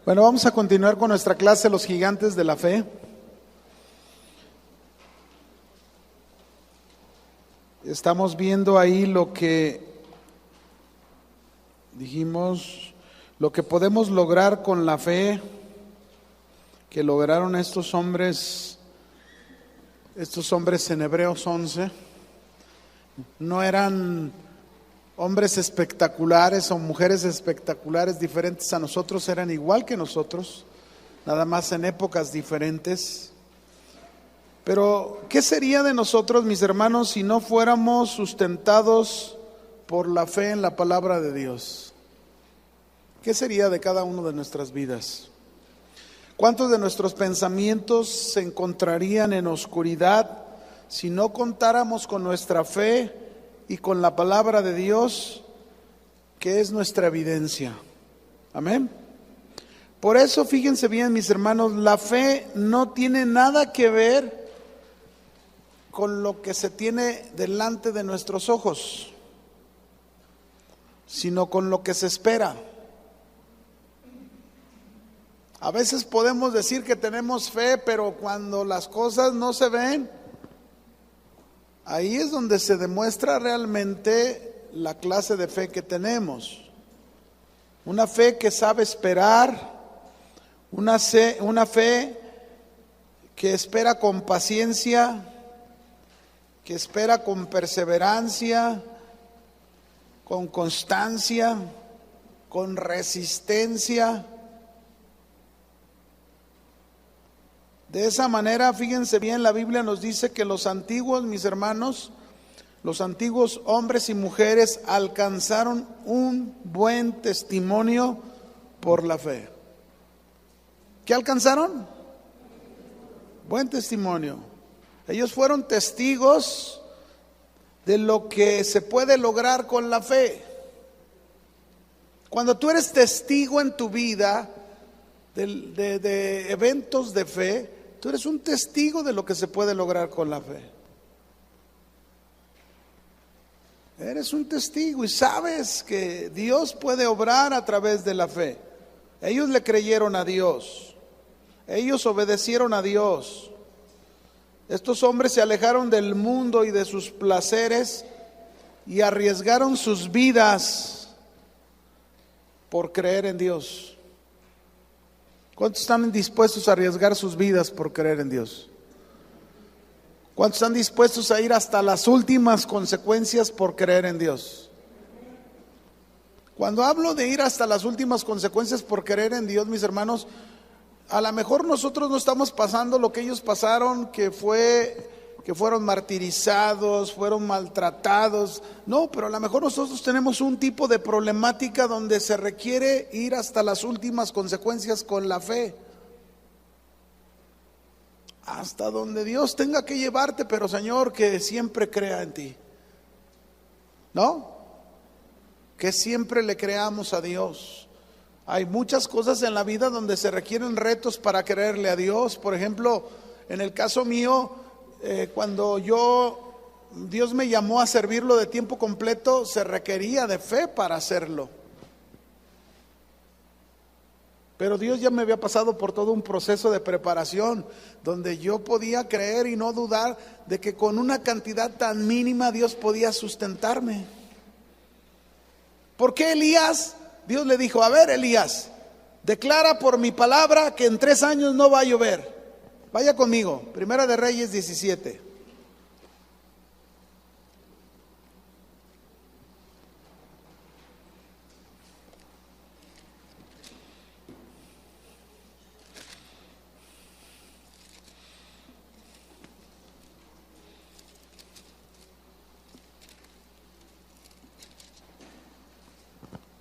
Bueno, vamos a continuar con nuestra clase Los Gigantes de la Fe. Estamos viendo ahí lo que dijimos, lo que podemos lograr con la fe que lograron estos hombres en Hebreos 11. No eran hombres espectaculares o mujeres espectaculares diferentes a nosotros, eran igual que nosotros, nada más en épocas diferentes. Pero, ¿qué sería de nosotros, mis hermanos, si no fuéramos sustentados por la fe en la palabra de Dios? ¿Qué sería de cada uno de nuestras vidas? ¿Cuántos de nuestros pensamientos se encontrarían en oscuridad si no contáramos con nuestra fe y con la palabra de Dios, que es nuestra evidencia? Amén. Por eso, fíjense bien, mis hermanos, la fe no tiene nada que ver con lo que se tiene delante de nuestros ojos, sino con lo que se espera. A veces podemos decir que tenemos fe, pero cuando las cosas no se ven, ahí es donde se demuestra realmente la clase de fe que tenemos. Una fe que sabe esperar, una fe que espera con paciencia, que espera con perseverancia, con constancia, con resistencia. De esa manera, fíjense bien, la Biblia nos dice que los antiguos, mis hermanos, los antiguos hombres y mujeres alcanzaron un buen testimonio por la fe. ¿Qué alcanzaron? Buen testimonio. Ellos fueron testigos de lo que se puede lograr con la fe. Cuando tú eres testigo en tu vida de eventos de fe, tú eres un testigo de lo que se puede lograr con la fe. Eres un testigo y sabes que Dios puede obrar a través de la fe. Ellos le creyeron a Dios. Ellos obedecieron a Dios. Estos hombres se alejaron del mundo y de sus placeres y arriesgaron sus vidas por creer en Dios. ¿Cuántos están dispuestos a arriesgar sus vidas por creer en Dios? ¿Cuántos están dispuestos a ir hasta las últimas consecuencias por creer en Dios? Cuando hablo de ir hasta las últimas consecuencias por creer en Dios, mis hermanos, a lo mejor nosotros no estamos pasando lo que ellos pasaron, que fueron martirizados, fueron maltratados. No, pero a lo mejor nosotros tenemos un tipo de problemática donde se requiere ir hasta las últimas consecuencias con la fe. Hasta donde Dios tenga que llevarte, pero Señor, que siempre crea en ti. ¿No? Que siempre le creamos a Dios. Hay muchas cosas en la vida donde se requieren retos para creerle a Dios. Por ejemplo, en el caso mío, cuando Dios me llamó a servirlo de tiempo completo, se requería de fe para hacerlo. Pero Dios ya me había pasado por todo un proceso de preparación, donde yo podía creer y no dudar de que con una cantidad tan mínima Dios podía sustentarme. ¿Por qué Elías? Dios le dijo: a ver, Elías, declara por mi palabra que en 3 años no va a llover. Vaya conmigo, Primera de Reyes 17.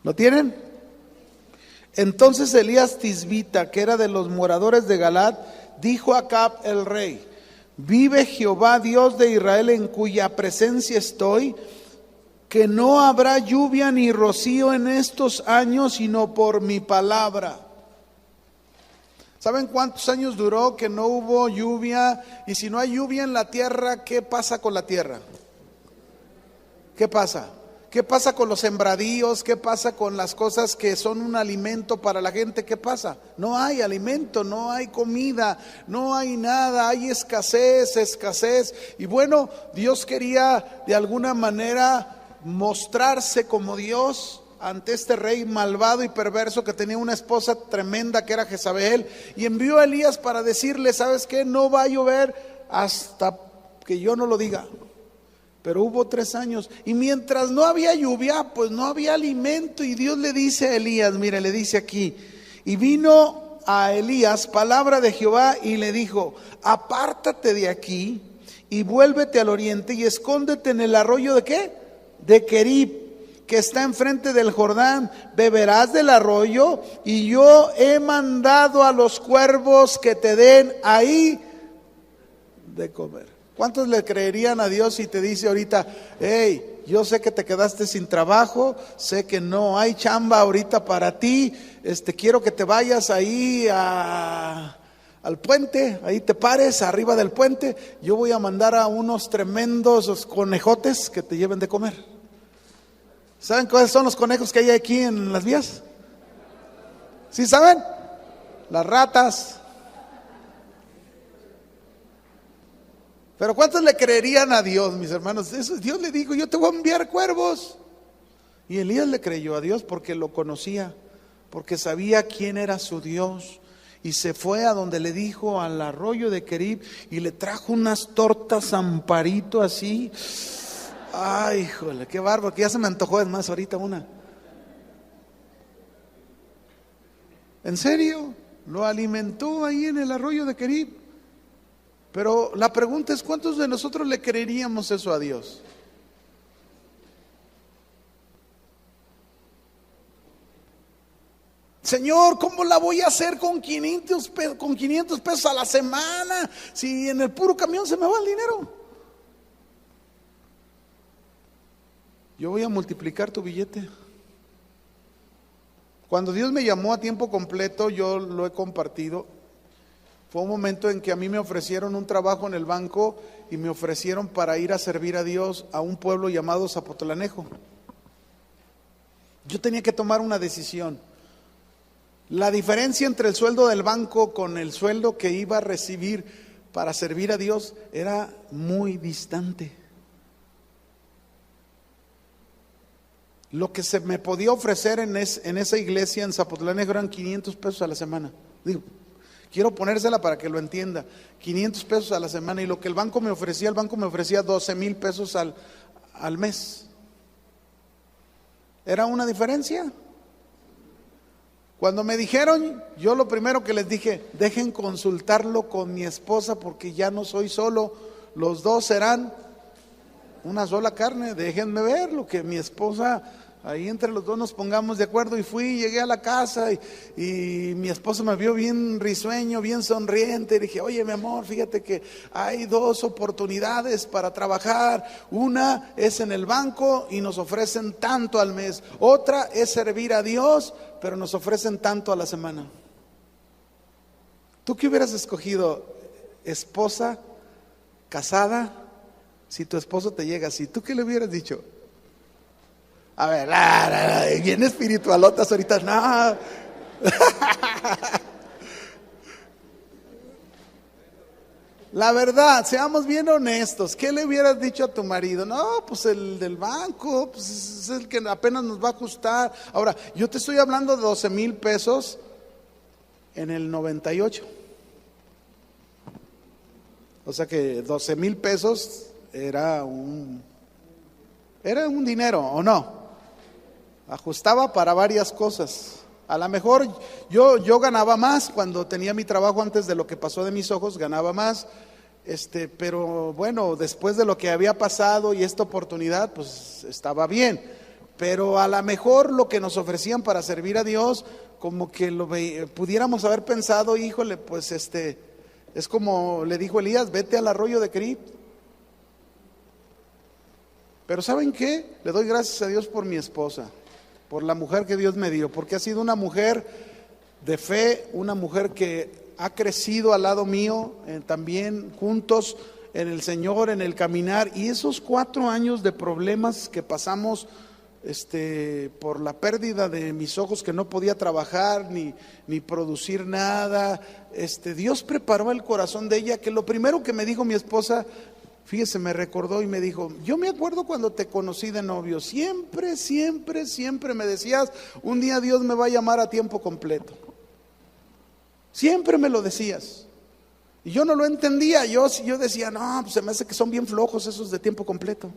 ¿Lo tienen? Entonces Elías Tisbita, que era de los moradores de Galaad, dijo a Acab el rey: vive Jehová Dios de Israel, en cuya presencia estoy, que no habrá lluvia ni rocío en estos años, sino por mi palabra. ¿Saben cuántos años duró que no hubo lluvia? Y si no hay lluvia en la tierra, ¿qué pasa con la tierra? ¿Qué pasa? ¿Qué pasa con los sembradíos? ¿Qué pasa con las cosas que son un alimento para la gente? ¿Qué pasa? No hay alimento, no hay comida, no hay nada, hay escasez, escasez. Y bueno, Dios quería de alguna manera mostrarse como Dios ante este rey malvado y perverso que tenía una esposa tremenda que era Jezabel, y envió a Elías para decirle: ¿sabes qué? No va a llover hasta que yo no lo diga. Pero hubo 3 años, y mientras no había lluvia, pues no había alimento. Y Dios le dice a Elías, mire, le dice aquí: y vino a Elías palabra de Jehová y le dijo: apártate de aquí y vuélvete al oriente y escóndete en el arroyo ¿de qué? De Querib, que está enfrente del Jordán. Beberás del arroyo, y yo he mandado a los cuervos que te den ahí de comer. ¿Cuántos le creerían a Dios si te dice ahorita: hey, yo sé que te quedaste sin trabajo, sé que no hay chamba ahorita para ti, quiero que te vayas ahí al puente, ahí te pares arriba del puente, yo voy a mandar a unos tremendos conejotes que te lleven de comer? ¿Saben cuáles son los conejos que hay aquí en las vías? ¿Sí saben? Las ratas. Pero ¿cuántos le creerían a Dios, mis hermanos? Dios le dijo: yo te voy a enviar cuervos. Y Elías le creyó a Dios porque lo conocía, porque sabía quién era su Dios. Y se fue a donde le dijo, al arroyo de Querib, y le trajo unas tortas Amparito así. Ay, híjole, qué bárbaro, que ya se me antojó, es más, ahorita una. ¿En serio? Lo alimentó ahí en el arroyo de Querib. Pero la pregunta es: ¿cuántos de nosotros le creeríamos eso a Dios? Señor, ¿cómo la voy a hacer con 500 pesos a la semana? Si en el puro camión se me va el dinero. Yo voy a multiplicar tu billete. Cuando Dios me llamó a tiempo completo, yo lo he compartido. Fue un momento en que a mí me ofrecieron un trabajo en el banco y me ofrecieron para ir a servir a Dios a un pueblo llamado Zapotlanejo. Yo tenía que tomar una decisión. La diferencia entre el sueldo del banco con el sueldo que iba a recibir para servir a Dios era muy distante. Lo que se me podía ofrecer en esa iglesia en Zapotlanejo eran 500 pesos a la semana. Digo, quiero ponérsela para que lo entienda. 500 pesos a la semana. Y lo que el banco me ofrecía 12,000 pesos al mes. ¿Era una diferencia? Cuando me dijeron, yo lo primero que les dije: dejen consultarlo con mi esposa, porque ya no soy solo, los dos serán una sola carne. Déjenme ver lo que mi esposa, ahí entre los dos nos pongamos de acuerdo. Y llegué a la casa y mi esposa me vio bien risueño, bien sonriente. Y dije: oye, mi amor, fíjate que hay 2 oportunidades para trabajar. Una es en el banco y nos ofrecen tanto al mes. Otra es servir a Dios, pero nos ofrecen tanto a la semana. ¿Tú qué hubieras escogido? ¿Esposa, casada? Si tu esposo te llega así, ¿tú qué le hubieras dicho? A ver, bien espiritualotas ahorita, no. La verdad, seamos bien honestos. ¿Qué le hubieras dicho a tu marido? No, pues el del banco, pues es el que apenas nos va a ajustar. Ahora, yo te estoy hablando de 12,000 pesos en el 98. O sea que 12,000 pesos era un dinero, ¿o no? Ajustaba para varias cosas. A lo mejor yo ganaba más cuando tenía mi trabajo. Antes de lo que pasó de mis ojos, ganaba más. Pero bueno, después de lo que había pasado y esta oportunidad, pues estaba bien. Pero a lo mejor lo que nos ofrecían para servir a Dios, como que pudiéramos haber pensado: híjole, pues es como le dijo Elías: vete al arroyo de Querib. Pero ¿saben qué? Le doy gracias a Dios por mi esposa, por la mujer que Dios me dio, porque ha sido una mujer de fe, una mujer que ha crecido al lado mío, también juntos en el Señor, en el caminar. Y esos 4 años de problemas que pasamos por la pérdida de mis ojos, que no podía trabajar ni producir nada, Dios preparó el corazón de ella, que lo primero que me dijo mi esposa, fíjese, me recordó y me dijo: yo me acuerdo cuando te conocí de novio, siempre me decías, un día Dios me va a llamar a tiempo completo. Siempre me lo decías. Y yo no lo entendía, yo decía, no, pues se me hace que son bien flojos esos de tiempo completo.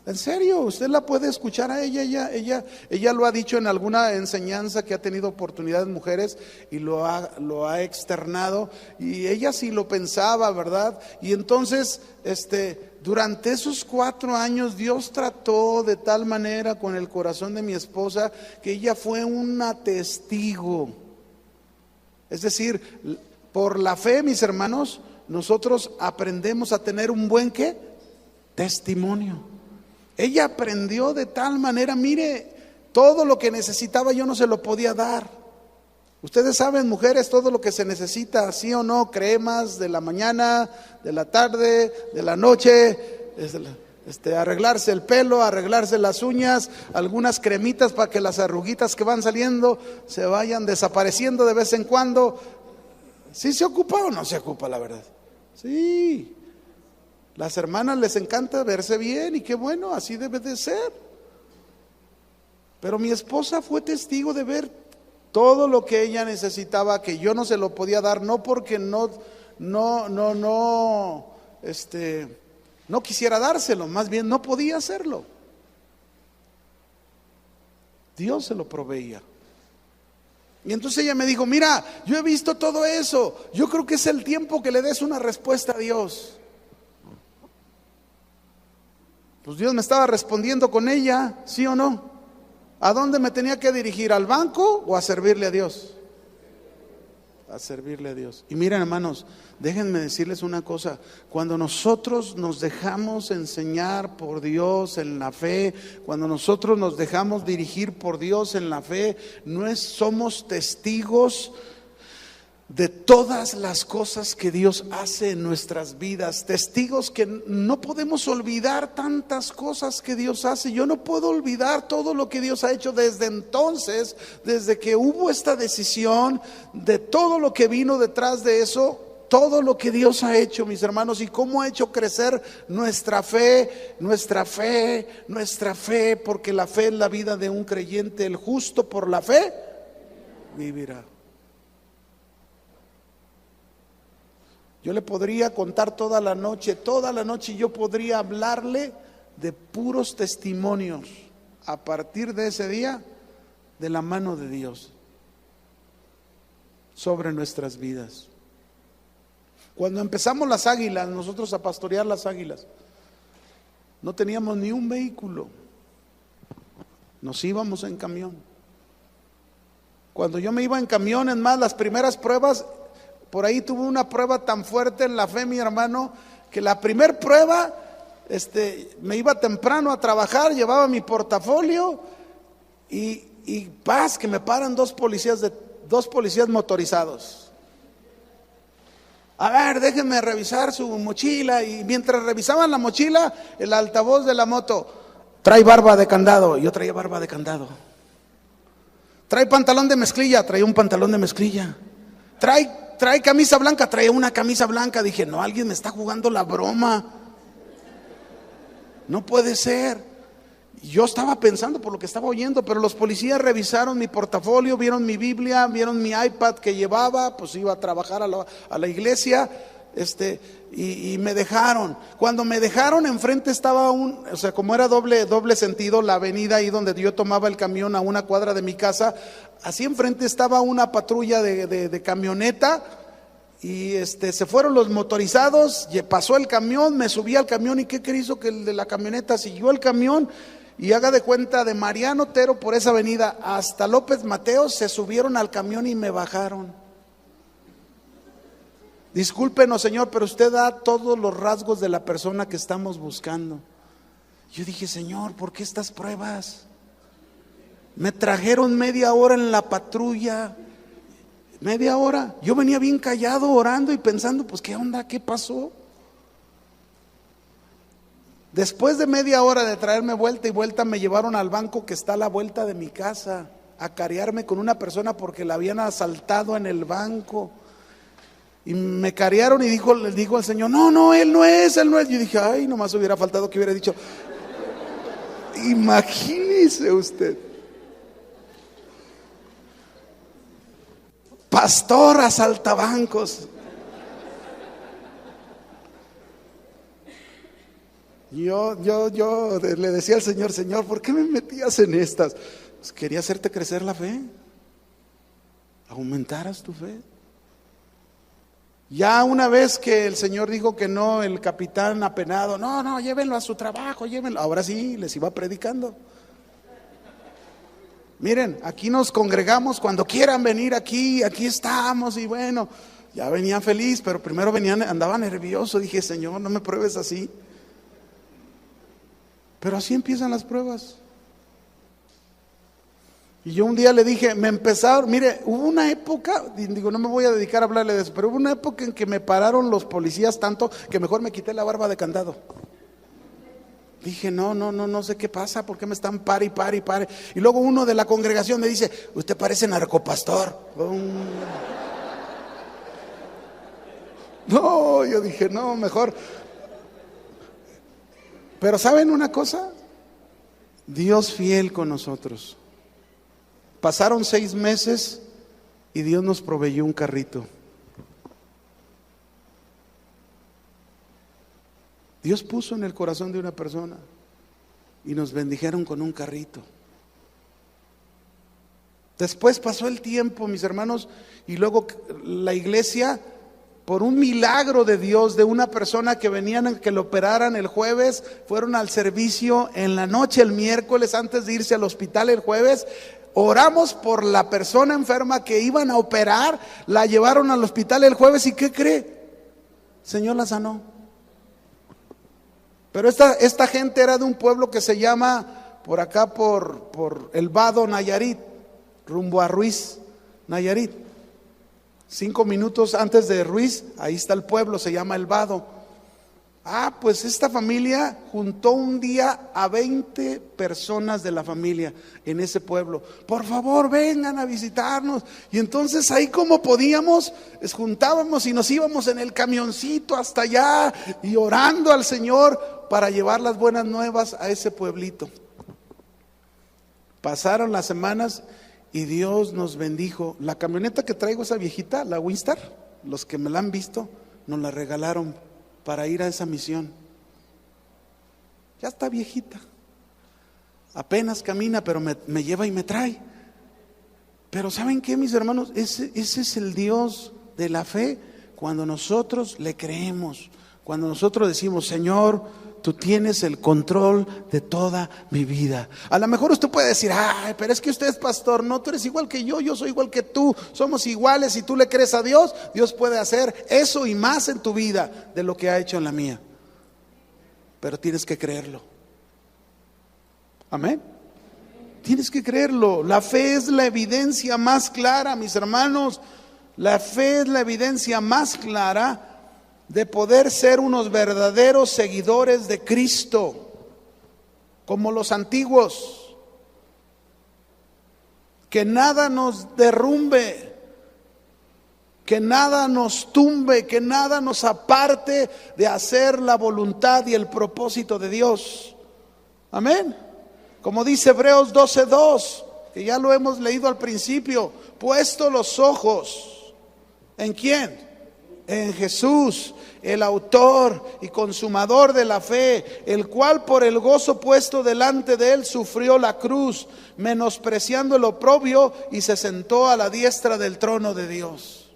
En serio, usted la puede escuchar a ella lo ha dicho en alguna enseñanza que ha tenido oportunidades mujeres y lo ha externado, y ella sí lo pensaba, ¿verdad? Y entonces, durante esos 4 años Dios trató de tal manera con el corazón de mi esposa que ella fue una testigo. Es decir, por la fe, mis hermanos, nosotros aprendemos a tener un buen ¿qué? Testimonio. Ella aprendió de tal manera, mire, todo lo que necesitaba yo no se lo podía dar. Ustedes saben, mujeres, todo lo que se necesita, sí o no, cremas de la mañana, de la tarde, de la noche, arreglarse el pelo, arreglarse las uñas, algunas cremitas para que las arruguitas que van saliendo se vayan desapareciendo de vez en cuando. ¿Sí se ocupa o no se ocupa, la verdad? Sí. Las hermanas les encanta verse bien y qué bueno, así debe de ser. Pero mi esposa fue testigo de ver todo lo que ella necesitaba, que yo no se lo podía dar, no porque no quisiera dárselo, más bien no podía hacerlo. Dios se lo proveía. Y entonces ella me dijo: mira, yo he visto todo eso, yo creo que es el tiempo que le des una respuesta a Dios. Pues Dios me estaba respondiendo con ella, ¿sí o no? ¿A dónde me tenía que dirigir? ¿Al banco o a servirle a Dios? A servirle a Dios. Y miren, hermanos, déjenme decirles una cosa: cuando nosotros nos dejamos enseñar por Dios en la fe, cuando nosotros nos dejamos dirigir por Dios en la fe, somos testigos de todas las cosas que Dios hace en nuestras vidas, testigos que no podemos olvidar tantas cosas que Dios hace. Yo no puedo olvidar todo lo que Dios ha hecho desde entonces, desde que hubo esta decisión, de todo lo que vino detrás de eso, todo lo que Dios ha hecho, mis hermanos, y cómo ha hecho crecer nuestra fe, porque la fe es la vida de un creyente. El justo por la fe vivirá. Yo le podría contar toda la noche yo podría hablarle de puros testimonios a partir de ese día de la mano de Dios sobre nuestras vidas. Cuando empezamos las Águilas, nosotros a pastorear las Águilas, no teníamos ni un vehículo, nos íbamos en camión. Cuando yo me iba en camión, es más, las primeras pruebas, por ahí tuve una prueba tan fuerte en la fe, mi hermano, que la primer prueba, me iba temprano a trabajar, llevaba mi portafolio y que me paran dos policías motorizados. A ver, déjenme revisar su mochila. Y mientras revisaban la mochila, el altavoz de la moto: trae barba de candado. Yo traía barba de candado. Trae pantalón de mezclilla. Traía un pantalón de mezclilla. Trae camisa blanca, trae una camisa blanca. Dije: no, alguien me está jugando la broma. No puede ser. Yo estaba pensando por lo que estaba oyendo, pero los policías revisaron mi portafolio, vieron mi Biblia, vieron mi iPad que llevaba, pues iba a trabajar a la iglesia, y me dejaron. Cuando me dejaron, enfrente estaba como era doble sentido la avenida ahí donde yo tomaba el camión a una cuadra de mi casa, así enfrente estaba una patrulla de camioneta, y se fueron los motorizados, pasó el camión, me subí al camión, y ¿qué hizo? Que el de la camioneta siguió el camión, y haga de cuenta, de Mariano Otero por esa avenida hasta López Mateos, se subieron al camión y me bajaron. Discúlpenos, Señor, pero usted da todos los rasgos de la persona que estamos buscando. Yo dije: Señor, ¿por qué estas pruebas? Me trajeron media hora en la patrulla, media hora. Yo venía bien callado orando y pensando, pues ¿qué onda? ¿Qué pasó? Después de media hora de traerme vuelta y vuelta, me llevaron al banco que está a la vuelta de mi casa, a carearme con una persona porque la habían asaltado en el banco. Y me carearon y le dijo al Señor, no, él no es. Yo dije, ay, nomás hubiera faltado que hubiera dicho, imagínese usted, pastor asaltabancos. Yo le decía al Señor, Señor, ¿por qué me metías en estas? Pues quería hacerte crecer la fe, aumentaras tu fe. Ya una vez que el Señor dijo que no, el capitán apenado, no, llévenlo a su trabajo, llévenlo. Ahora sí, les iba predicando. Miren, aquí nos congregamos cuando quieran venir aquí estamos. Y bueno, ya venía feliz, pero primero andaba nervioso. Dije, Señor, no me pruebes así. Pero así empiezan las pruebas. Y yo un día le dije, mire, hubo una época, digo, no me voy a dedicar a hablarle de eso, pero hubo una época en que me pararon los policías tanto que mejor me quité la barba de candado. Dije, no sé qué pasa, ¿por qué me están pare? Y luego uno de la congregación me dice, usted parece narcopastor. No, yo dije, no, mejor. Pero ¿saben una cosa? Dios fiel con nosotros. Pasaron 6 meses y Dios nos proveyó un carrito. Dios puso en el corazón de una persona y nos bendijeron con un carrito. Después pasó el tiempo, mis hermanos, y luego la iglesia, por un milagro de Dios, de una persona que venían que lo operaran el jueves, fueron al servicio en la noche el miércoles antes de irse al hospital el jueves. Oramos por la persona enferma que iban a operar, la llevaron al hospital el jueves y ¿qué cree? El Señor la sanó. Pero esta gente era de un pueblo que se llama por acá por El Vado, Nayarit, rumbo a Ruiz, Nayarit. 5 minutos antes de Ruiz, ahí está el pueblo, se llama El Vado. Pues esta familia juntó un día a 20 personas de la familia en ese pueblo. Por favor, vengan a visitarnos. Y entonces ahí como podíamos, juntábamos y nos íbamos en el camioncito hasta allá y orando al Señor para llevar las buenas nuevas a ese pueblito. Pasaron las semanas y Dios nos bendijo. La camioneta que traigo, esa viejita, la Winstar, los que me la han visto, nos la regalaron para ir a esa misión. Ya está viejita, apenas camina, pero me lleva y me trae. Pero ¿saben qué, mis hermanos? Ese es el Dios de la fe. Cuando nosotros le creemos, cuando nosotros decimos, Señor, tú tienes el control de toda mi vida. A lo mejor usted puede decir, pero es que usted es pastor. No, tú eres igual que yo soy igual que tú. Somos iguales. Si tú le crees a Dios, Dios puede hacer eso y más en tu vida de lo que ha hecho en la mía. Pero tienes que creerlo. Amén. Tienes que creerlo. La fe es la evidencia más clara, mis hermanos. La fe es la evidencia más clara de poder ser unos verdaderos seguidores de Cristo, como los antiguos. Que nada nos derrumbe, que nada nos tumbe, que nada nos aparte de hacer la voluntad y el propósito de Dios. Amén. Como dice Hebreos 12:2, que ya lo hemos leído al principio, puesto los ojos, ¿en quién? En Jesús, el autor y consumador de la fe, el cual por el gozo puesto delante de él sufrió la cruz, menospreciando el oprobio, y se sentó a la diestra del trono de Dios.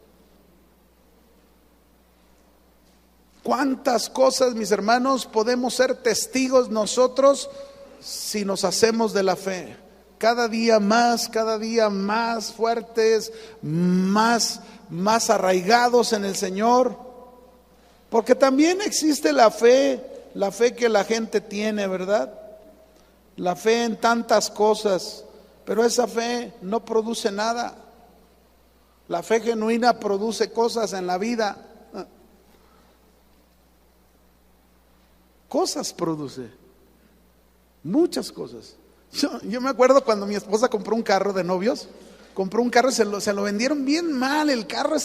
¿Cuántas cosas, mis hermanos, podemos ser testigos nosotros si nos hacemos de la fe? Cada día más fuertes, más arraigados en el Señor. Porque también existe la fe que la gente tiene, ¿verdad? La fe en tantas cosas, pero esa fe no produce nada. La fe genuina produce cosas en la vida. cosas produce, muchas cosas. Yo me acuerdo cuando mi esposa compró un carro de novios, compró un carro y se lo vendieron bien mal. El carro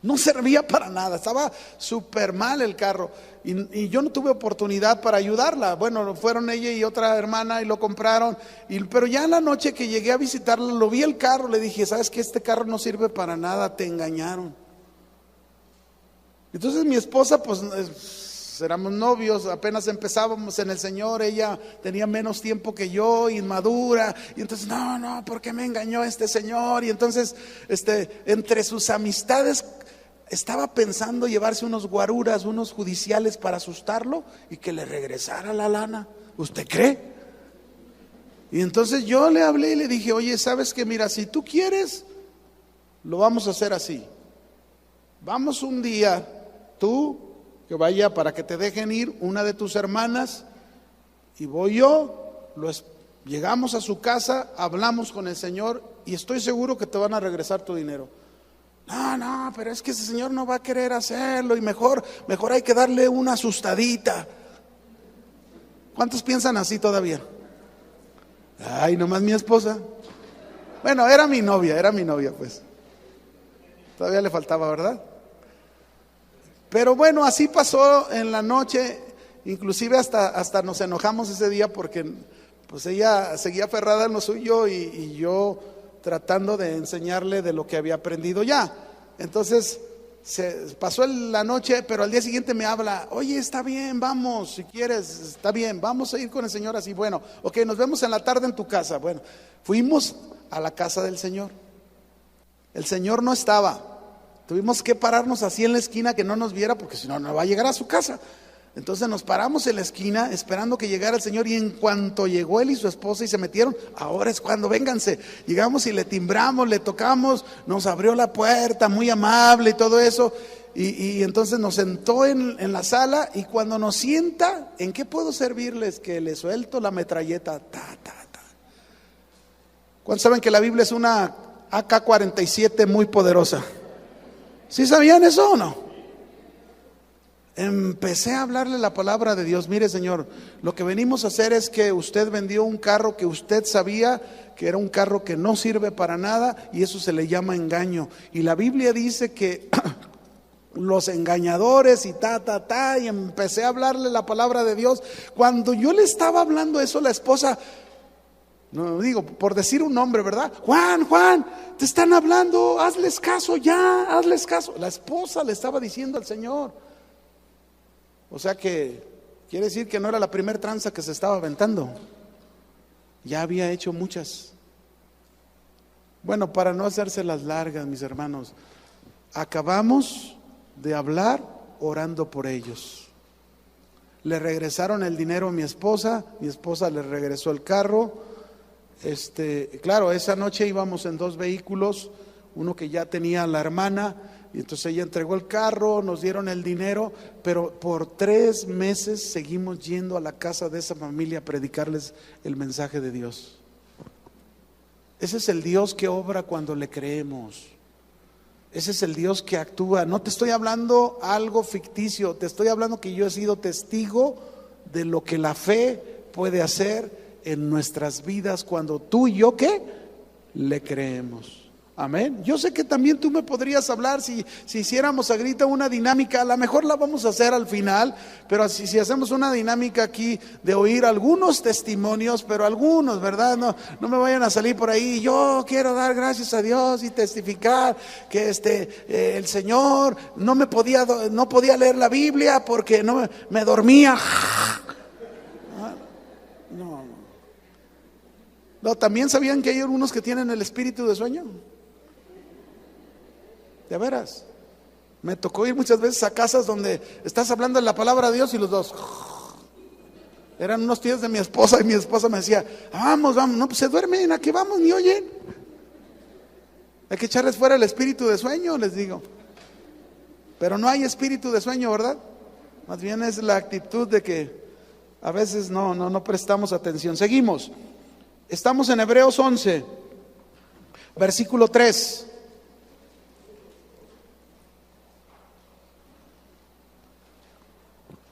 no servía para nada, estaba súper mal el carro. Y yo no tuve oportunidad para ayudarla. Bueno, fueron ella y otra hermana y lo compraron. Pero ya en la noche que llegué a visitarla, lo vi el carro, le dije, ¿sabes qué? Este carro no sirve para nada, te engañaron. Entonces mi esposa, pues éramos novios, apenas empezábamos en el Señor, ella tenía menos tiempo que yo, inmadura, y entonces, no, ¿por qué me engañó este señor? Y entonces, entre sus amistades, estaba pensando llevarse unos guaruras, unos judiciales para asustarlo y que le regresara la lana. ¿Usted cree? Y entonces yo le hablé y le dije, oye, ¿sabes qué? Mira, si tú quieres, lo vamos a hacer así. Vamos un día, tú, que vaya para que te dejen ir, una de tus hermanas, y voy yo, llegamos a su casa, hablamos con el Señor y estoy seguro que te van a regresar tu dinero. No, pero es que ese señor no va a querer hacerlo y mejor hay que darle una asustadita. ¿Cuántos piensan así todavía? Ay, nomás mi esposa. Bueno, era mi novia pues. Todavía le faltaba, ¿verdad? Pero bueno, así pasó en la noche. Inclusive hasta nos enojamos ese día porque pues ella seguía aferrada en lo suyo y yo tratando de enseñarle de lo que había aprendido ya. Entonces se pasó la noche, pero al día siguiente me habla, oye, está bien, vamos, si quieres, está bien, vamos a ir con el Señor así. Bueno, ok, nos vemos en la tarde en tu casa. Bueno, fuimos a la casa del Señor. El Señor no estaba. Tuvimos que pararnos así en la esquina que no nos viera, porque si no, no va a llegar a su casa. Entonces nos paramos en la esquina esperando que llegara el Señor, y en cuanto llegó él y su esposa y se metieron, ahora es cuando, vénganse. Llegamos y le timbramos, le tocamos, nos abrió la puerta, muy amable y todo eso, y entonces nos sentó en la sala, y cuando nos sienta, ¿en qué puedo servirles? Que le suelto la metralleta, ¿Cuántos saben que la Biblia es una AK-47 muy poderosa? ¿Sí sabían eso o no? Empecé a hablarle la palabra de Dios. Mire, Señor, lo que venimos a hacer es que usted vendió un carro que usted sabía que era un carro que no sirve para nada, y eso se le llama engaño. Y la Biblia dice que los engañadores y y empecé a hablarle la palabra de Dios. Cuando yo le estaba hablando eso, la esposa, no digo por decir un nombre, ¿verdad? Juan, te están hablando, hazles caso ya, hazles caso. La esposa le estaba diciendo al Señor. O sea que quiere decir que no era la primer tranza que se estaba aventando, ya había hecho muchas. Bueno, para no hacérselas largas, mis hermanos, acabamos de hablar orando por ellos. Le regresaron el dinero a mi esposa le regresó el carro. Claro, esa noche íbamos en 2 vehículos, uno que ya tenía la hermana, y entonces ella entregó el carro, nos dieron el dinero, pero por 3 meses seguimos yendo a la casa de esa familia a predicarles el mensaje de Dios. Ese es el Dios que obra cuando le creemos. Ese es el Dios que actúa. No te estoy hablando algo ficticio, te estoy hablando que yo he sido testigo de lo que la fe puede hacer en nuestras vidas cuando tú y yo, ¿qué? Le creemos. Amén. Yo sé que también tú me podrías hablar si hiciéramos ahorita una dinámica, a lo mejor la vamos a hacer al final, pero si hacemos una dinámica aquí de oír algunos testimonios, pero algunos, ¿verdad? No me vayan a salir por ahí, yo quiero dar gracias a Dios y testificar que el Señor no podía leer la Biblia porque me dormía. No, ¿también sabían que hay algunos que tienen el espíritu de sueño? De veras, me tocó ir muchas veces a casas donde estás hablando de la palabra de Dios y los dos eran unos tíos de mi esposa, y mi esposa me decía, vamos, no, pues se duermen, ¿a qué vamos? Ni oyen. Hay que echarles fuera el espíritu de sueño, les digo. Pero no hay espíritu de sueño, ¿verdad? Más bien es la actitud de que a veces no prestamos atención. Seguimos. Estamos en Hebreos 11, versículo 3.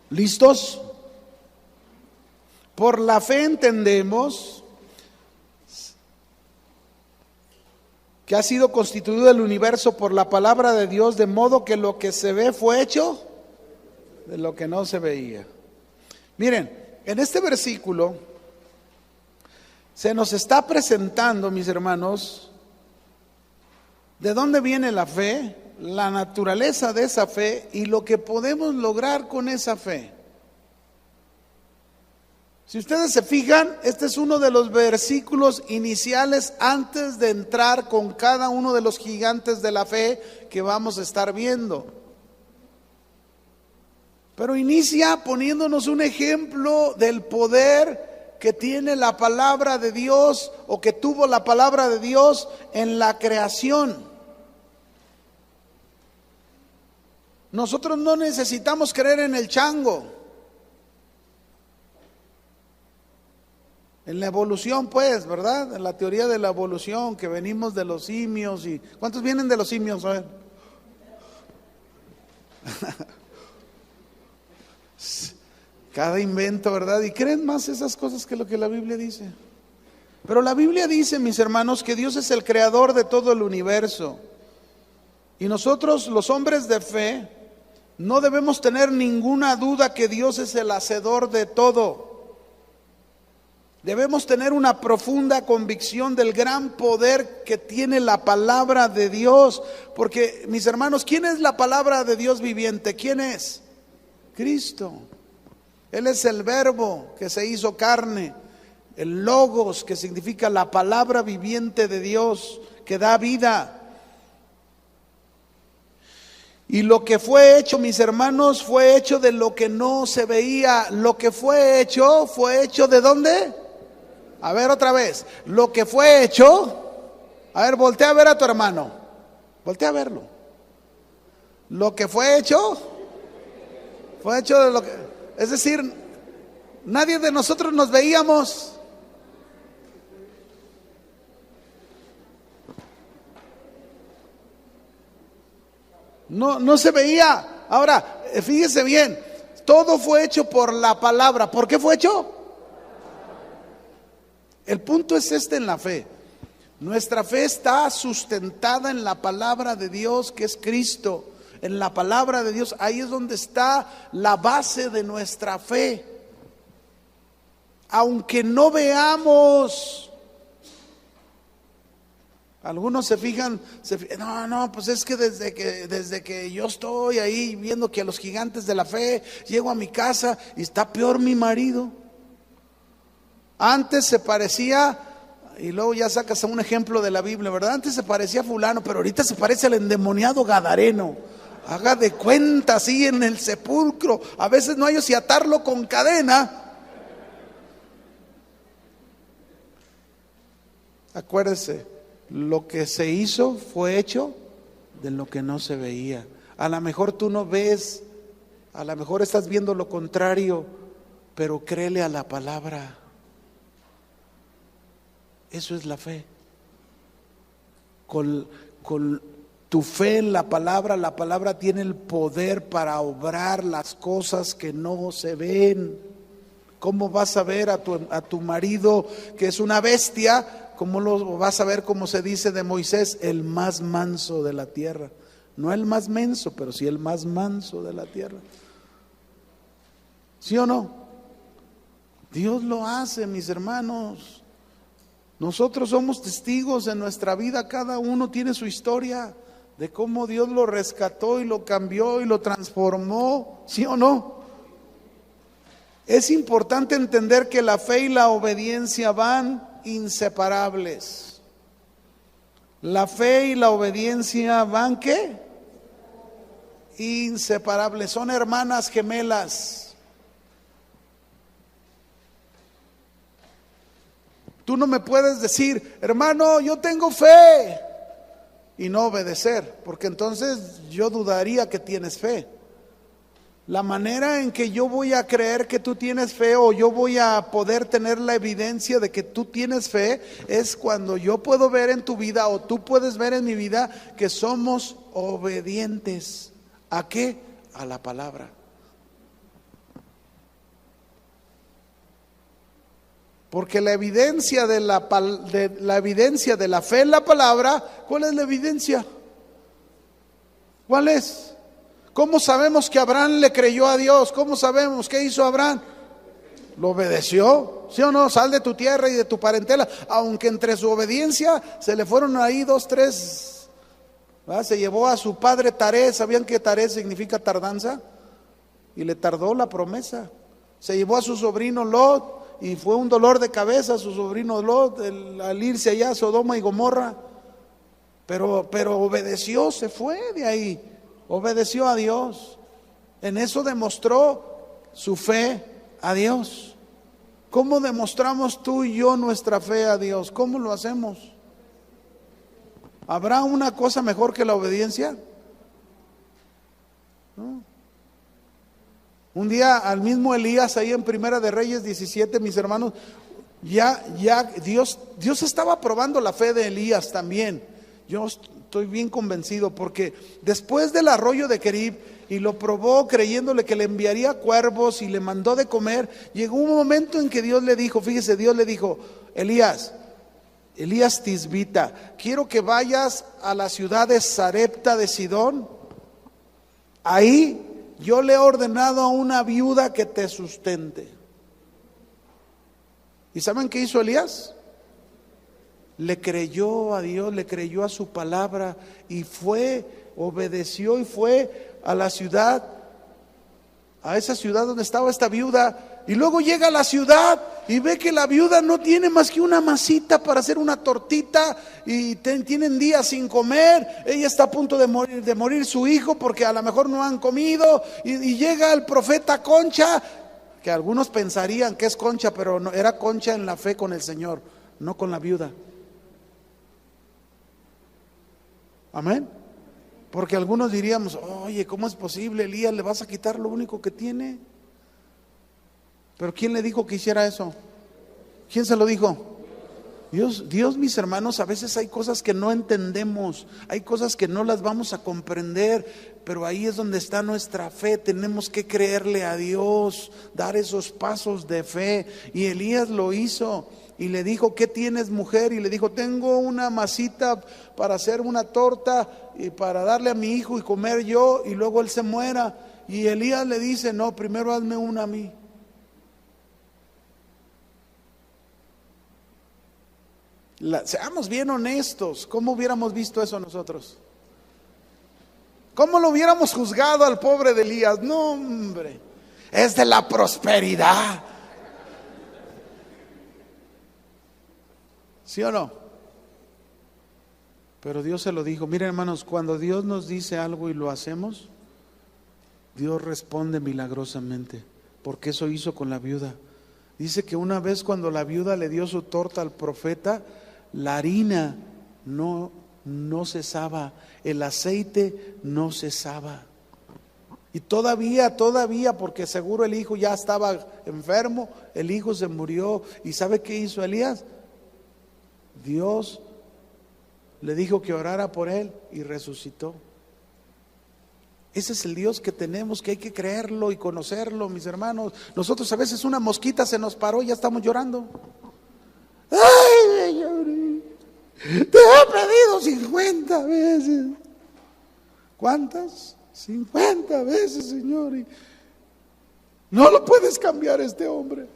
¿Listos? Por la fe entendemos que ha sido constituido el universo por la palabra de Dios, de modo que lo que se ve fue hecho de lo que no se veía. Miren, en este versículo se nos está presentando, mis hermanos, de dónde viene la fe, la naturaleza de esa fe y lo que podemos lograr con esa fe. Si ustedes se fijan, este es uno de los versículos iniciales antes de entrar con cada uno de los gigantes de la fe que vamos a estar viendo. Pero inicia poniéndonos un ejemplo del poder que tiene la palabra de Dios o que tuvo la palabra de Dios en la creación. Nosotros no necesitamos creer en el chango. En la evolución, pues, ¿verdad? En la teoría de la evolución, que venimos de los simios. Y ¿cuántos vienen de los simios? A ver. Cada invento, ¿verdad? Y creen más esas cosas que lo que la Biblia dice. Pero la Biblia dice, mis hermanos, que Dios es el creador de todo el universo. Y nosotros, los hombres de fe, no debemos tener ninguna duda que Dios es el hacedor de todo. Debemos tener una profunda convicción del gran poder que tiene la palabra de Dios. Porque, mis hermanos, ¿quién es la palabra de Dios viviente? ¿Quién es? Cristo. Él es el verbo que se hizo carne, el logos, que significa la palabra viviente de Dios, que da vida. Y lo que fue hecho, mis hermanos, fue hecho de lo que no se veía. Lo que fue hecho ¿de dónde? A ver otra vez. Lo que fue hecho, a ver, voltea a ver a tu hermano. Voltea a verlo. Lo que fue hecho de lo que... Es decir, nadie de nosotros nos veíamos. No se veía. Ahora, fíjese bien, todo fue hecho por la palabra. ¿Por qué fue hecho? El punto es este en la fe. Nuestra fe está sustentada en la palabra de Dios, que es Cristo. En la palabra de Dios, ahí es donde está la base de nuestra fe. Aunque no veamos. Algunos se fijan, pues es que desde que yo estoy ahí viendo que a los gigantes de la fe, llego a mi casa y está peor mi marido. Antes se parecía, y luego ya sacas un ejemplo de la Biblia, ¿verdad? Antes se parecía a fulano, pero ahorita se parece al endemoniado gadareno. Haga de cuenta, así en el sepulcro. A veces no hay si atarlo con cadena. Acuérdese, lo que se hizo fue hecho de lo que no se veía. A lo mejor tú no ves, a lo mejor estás viendo lo contrario, pero créele a la palabra. Eso es la fe. Con tu fe en la palabra tiene el poder para obrar las cosas que no se ven. ¿Cómo vas a ver a tu marido que es una bestia? ¿Cómo lo vas a ver, como se dice de Moisés, el más manso de la tierra? No el más menso, pero sí el más manso de la tierra. ¿Sí o no? Dios lo hace, mis hermanos. Nosotros somos testigos en nuestra vida, cada uno tiene su historia de cómo Dios lo rescató y lo cambió y lo transformó, ¿sí o no? Es importante entender que la fe y la obediencia van inseparables. La fe y la obediencia van, ¿qué? Inseparables, son hermanas gemelas. Tú no me puedes decir, hermano, yo tengo fe, y no obedecer, porque entonces yo dudaría que tienes fe. La manera en que yo voy a creer que tú tienes fe, o yo voy a poder tener la evidencia de que tú tienes fe, es cuando yo puedo ver en tu vida, o tú puedes ver en mi vida, que somos obedientes. ¿A qué? A la palabra. Porque la evidencia de la evidencia de la fe en la palabra, ¿cuál es la evidencia? ¿Cuál es? ¿Cómo sabemos que Abraham le creyó a Dios? ¿Cómo sabemos qué hizo Abraham? Lo obedeció, ¿sí o no? Sal de tu tierra y de tu parentela. Aunque entre su obediencia se le fueron ahí 2, 3, ¿verdad? Se llevó a su padre Taré. ¿Sabían que Taré significa tardanza? Y le tardó la promesa. Se llevó a su sobrino Lot. Y fue un dolor de cabeza su sobrino Lot al irse allá a Sodoma y Gomorra. Pero obedeció, se fue de ahí. Obedeció a Dios. En eso demostró su fe a Dios. ¿Cómo demostramos tú y yo nuestra fe a Dios? ¿Cómo lo hacemos? ¿Habrá una cosa mejor que la obediencia? ¿No? Un día al mismo Elías, ahí en Primera de Reyes 17, mis hermanos, ya Dios estaba probando la fe de Elías también. Yo estoy bien convencido, porque después del arroyo de Querib, y lo probó creyéndole que le enviaría cuervos y le mandó de comer, llegó un momento en que Dios le dijo, fíjese, Dios le dijo: Elías Tisbita, quiero que vayas a la ciudad de Sarepta de Sidón. Ahí yo le he ordenado a una viuda que te sustente. ¿Y saben qué hizo Elías? Le creyó a Dios, le creyó a su palabra y fue, obedeció y fue a la ciudad, a esa ciudad donde estaba esta viuda. Y luego llega a la ciudad y ve que la viuda no tiene más que una masita para hacer una tortita, y tienen días sin comer. Ella está a punto de morir su hijo, porque a lo mejor no han comido, y llega el profeta Concha, que algunos pensarían que es Concha, pero no, era Concha en la fe con el Señor, no con la viuda. Amén. Porque algunos diríamos: oye, ¿cómo es posible, Elías? ¿Le vas a quitar lo único que tiene? Pero ¿quién le dijo que hiciera eso? ¿Quién se lo dijo? Dios, mis hermanos, a veces hay cosas que no entendemos, hay cosas que no las vamos a comprender, pero ahí es donde está nuestra fe. Tenemos que creerle a Dios, dar esos pasos de fe. Y Elías lo hizo. Y le dijo: ¿qué tienes, mujer? Y le dijo: tengo una masita para hacer una torta y para darle a mi hijo y comer yo, y luego él se muera. Y Elías le dice: no, primero hazme una a mí. Seamos bien honestos, ¿cómo hubiéramos visto eso nosotros? ¿Cómo lo hubiéramos juzgado al pobre de Elías? No, hombre, es de la prosperidad. ¿Sí o no? Pero Dios se lo dijo. Miren, hermanos, cuando Dios nos dice algo y lo hacemos, Dios responde milagrosamente, porque eso hizo con la viuda. Dice que una vez, cuando la viuda le dio su torta al profeta, la harina no cesaba, el aceite no cesaba. Y todavía, porque seguro el hijo ya estaba enfermo, el hijo se murió. ¿Y sabe qué hizo Elías? Dios le dijo que orara por él y resucitó. Ese es el Dios que tenemos, que hay que creerlo y conocerlo, mis hermanos. Nosotros a veces una mosquita se nos paró y ya estamos llorando. ¡Ay, Señor! Te he pedido 50 veces. ¿Cuántas? 50 veces, Señor. Y no lo puedes cambiar este hombre.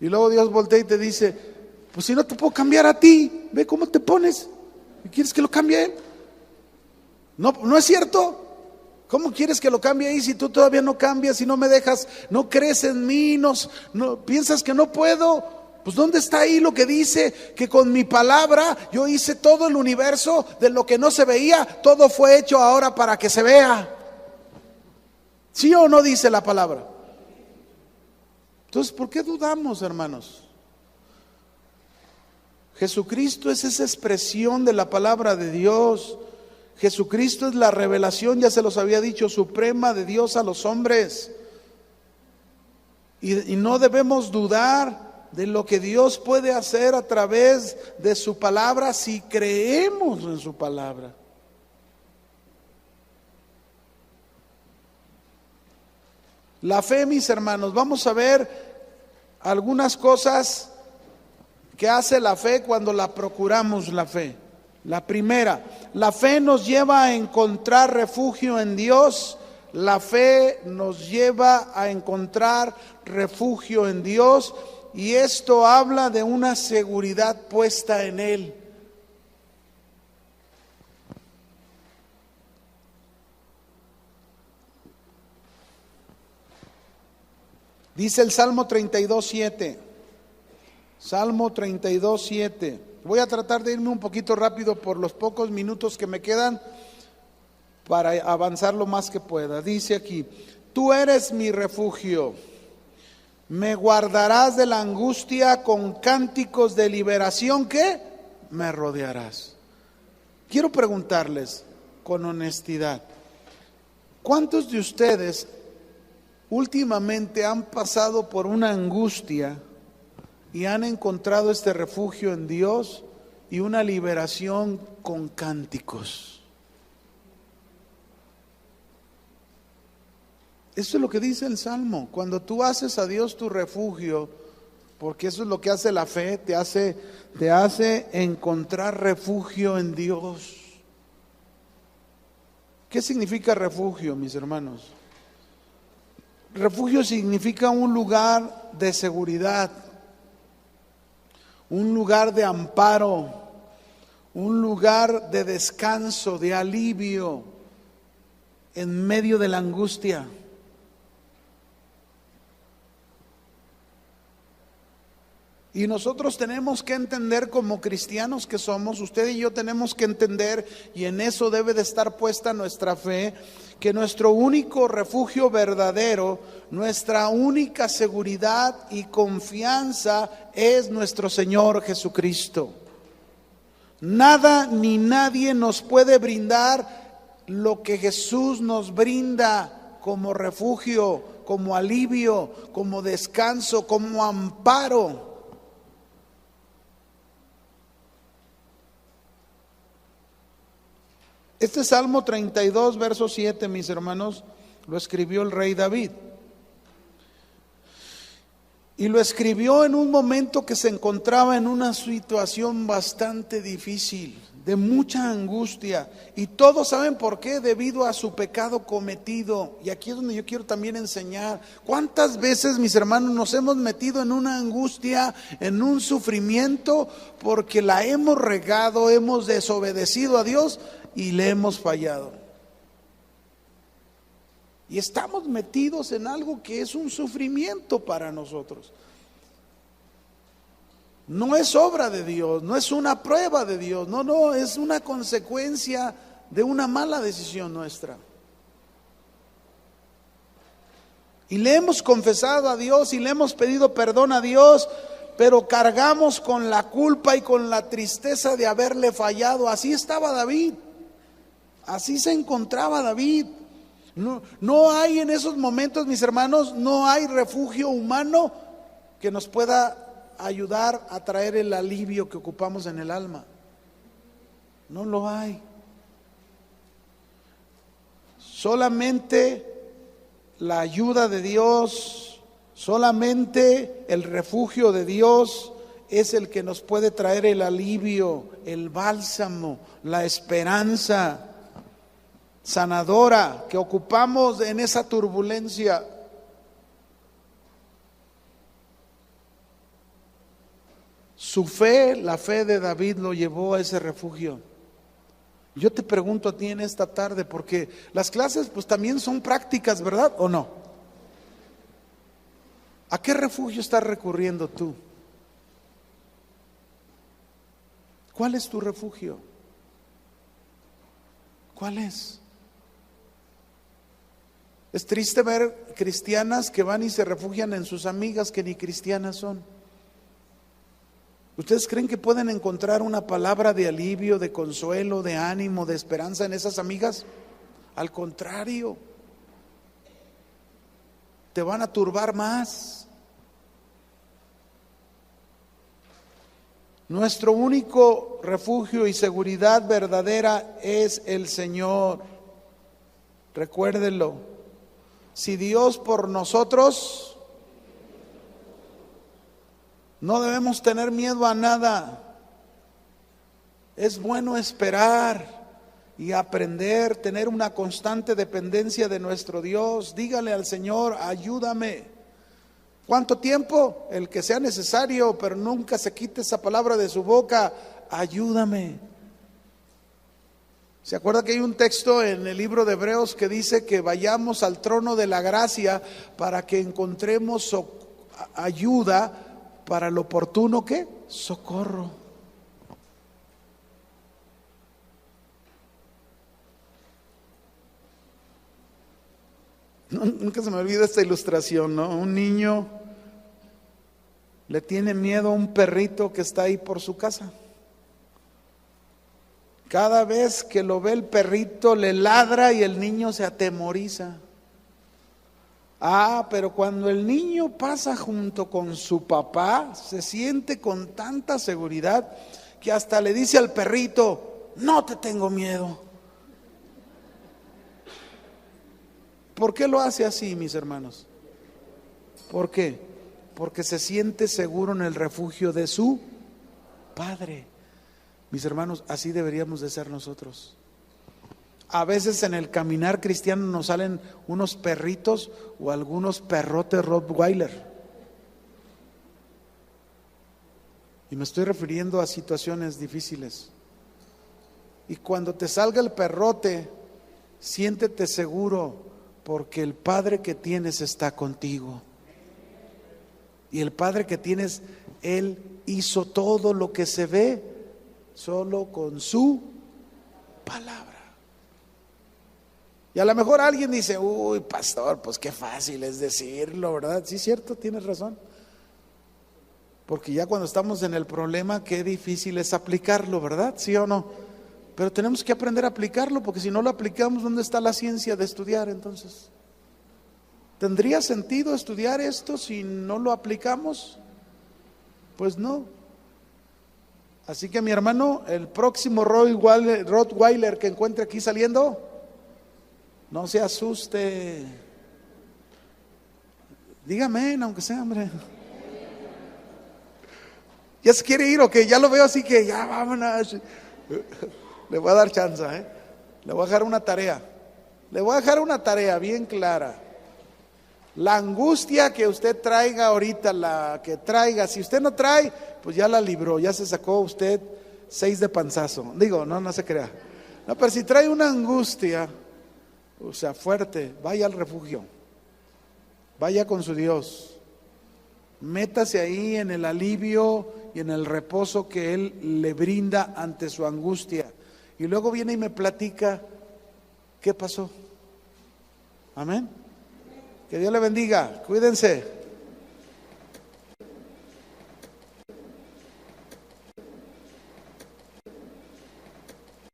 Y luego Dios voltea y te dice: pues si no te puedo cambiar a ti, ve cómo te pones. ¿Y quieres que lo cambie él? No es cierto. ¿Cómo quieres que lo cambie ahí si tú todavía no cambias, si no me dejas, no crees en mí, no piensas que no puedo? Pues ¿dónde está ahí lo que dice que con mi palabra yo hice todo el universo? De lo que no se veía, todo fue hecho ahora para que se vea. ¿Sí o no dice la palabra? Entonces, ¿por qué dudamos, hermanos? Jesucristo es esa expresión de la palabra de Dios. Jesucristo es la revelación, ya se los había dicho, suprema de Dios a los hombres. Y no debemos dudar de lo que Dios puede hacer a través de su palabra si creemos en su palabra. La fe, mis hermanos, vamos a ver algunas cosas ¿Qué hace la fe cuando la procuramos la fe? La primera, la fe nos lleva a encontrar refugio en Dios. La fe nos lleva a encontrar refugio en Dios, y esto habla de una seguridad puesta en Él. Dice el Salmo 32:7. Salmo 32:7. Voy a tratar de irme un poquito rápido por los pocos minutos que me quedan para avanzar lo más que pueda. Dice aquí: tú eres mi refugio, me guardarás de la angustia, con cánticos de liberación que me rodearás. Quiero preguntarles con honestidad, ¿cuántos de ustedes últimamente han pasado por una angustia y han encontrado este refugio en Dios y una liberación con cánticos? Eso es lo que dice el Salmo. Cuando tú haces a Dios tu refugio, porque eso es lo que hace la fe, te hace encontrar refugio en Dios. ¿Qué significa refugio, mis hermanos? Refugio significa un lugar de seguridad, un lugar de amparo, un lugar de descanso, de alivio en medio de la angustia. Y nosotros tenemos que entender, como cristianos que somos, usted y yo tenemos que entender, y en eso debe de estar puesta nuestra fe, que nuestro único refugio verdadero, nuestra única seguridad y confianza es nuestro Señor Jesucristo. Nada ni nadie nos puede brindar lo que Jesús nos brinda como refugio, como alivio, como descanso, como amparo. Este Salmo 32, verso 7, mis hermanos, lo escribió el rey David. Y lo escribió en un momento que se encontraba en una situación bastante difícil, de mucha angustia. Y todos saben por qué: debido a su pecado cometido. Y aquí es donde yo quiero también enseñar. ¿Cuántas veces, mis hermanos, nos hemos metido en una angustia, en un sufrimiento, porque la hemos regado, hemos desobedecido a Dios y le hemos fallado? Y estamos metidos en algo que es un sufrimiento para nosotros. No es obra de Dios, no es una prueba de Dios, no, es una consecuencia de una mala decisión nuestra. Y le hemos confesado a Dios y le hemos pedido perdón a Dios, pero cargamos con la culpa y con la tristeza de haberle fallado. Así estaba David, así se encontraba David. No hay en esos momentos, mis hermanos, no hay refugio humano que nos pueda ayudar a traer el alivio que ocupamos en el alma. No lo hay. Solamente la ayuda de Dios, solamente el refugio de Dios es el que nos puede traer el alivio, el bálsamo, la esperanza sanadora que ocupamos en esa turbulencia. Su fe, la fe de David, lo llevó a ese refugio. Yo te pregunto a ti en esta tarde, porque las clases pues también son prácticas, ¿verdad o no? ¿A qué refugio estás recurriendo tú? ¿Cuál es tu refugio? ¿Cuál es? Es triste ver cristianas que van y se refugian en sus amigas que ni cristianas son. ¿Ustedes creen que pueden encontrar una palabra de alivio, de consuelo, de ánimo, de esperanza en esas amigas? Al contrario, te van a turbar más. Nuestro único refugio y seguridad verdadera es el Señor. Recuérdenlo. Si Dios por nosotros, No debemos tener miedo a nada. Es bueno esperar y aprender, tener una constante dependencia de nuestro Dios. Dígale al Señor, ayúdame. ¿Cuánto tiempo? El que sea necesario, pero nunca se quite esa palabra de su boca, ayúdame. ¿Se acuerda que hay un texto en el libro de Hebreos que dice que vayamos al trono de la gracia para que encontremos ayuda para el oportuno ¿qué? Socorro? Nunca se me olvida esta ilustración, ¿no? Un niño le tiene miedo a un perrito que está ahí por su casa. Cada vez que lo ve el perrito le ladra y el niño se atemoriza. Pero cuando el niño pasa junto con su papá, se siente con tanta seguridad que hasta le dice al perrito, no te tengo miedo. ¿Por qué lo hace así, mis hermanos? ¿Por qué? Porque se siente seguro en el refugio de su Padre. Mis hermanos, así deberíamos de ser nosotros. A veces en el caminar cristiano nos salen unos perritos o algunos perrotes Rottweiler. Y me estoy refiriendo a situaciones difíciles. Y cuando te salga el perrote, siéntete seguro porque el Padre que tienes está contigo. Y el Padre que tienes, Él hizo todo lo que se ve solo con su palabra. Y a lo mejor alguien dice, uy, pastor, pues qué fácil es decirlo, ¿verdad? Sí, cierto, tienes razón. Porque ya cuando estamos en el problema, qué difícil es aplicarlo, ¿verdad? ¿Sí o no? Pero tenemos que aprender a aplicarlo, porque si no lo aplicamos, ¿dónde está la ciencia de estudiar entonces? ¿Tendría sentido estudiar esto si no lo aplicamos? Pues no. Así que mi hermano, el próximo Rottweiler que encuentre aquí saliendo, no se asuste. Dígame, aunque sea, hombre. ¿Ya se quiere ir o qué? Ya lo veo así que ya vámonos. Le voy a dar chance, Le voy a dejar una tarea. Le voy a dejar una tarea bien clara. La angustia que usted traiga ahorita, la que traiga, si usted no trae, pues ya la libró, ya se sacó usted 6 de panzazo. Digo, no se crea. No, pero si trae una angustia, o sea, fuerte, vaya al refugio. Vaya con su Dios. Métase ahí en el alivio y en el reposo que Él le brinda ante su angustia. Y luego viene y me platica qué pasó. Amén. Que Dios le bendiga. Cuídense.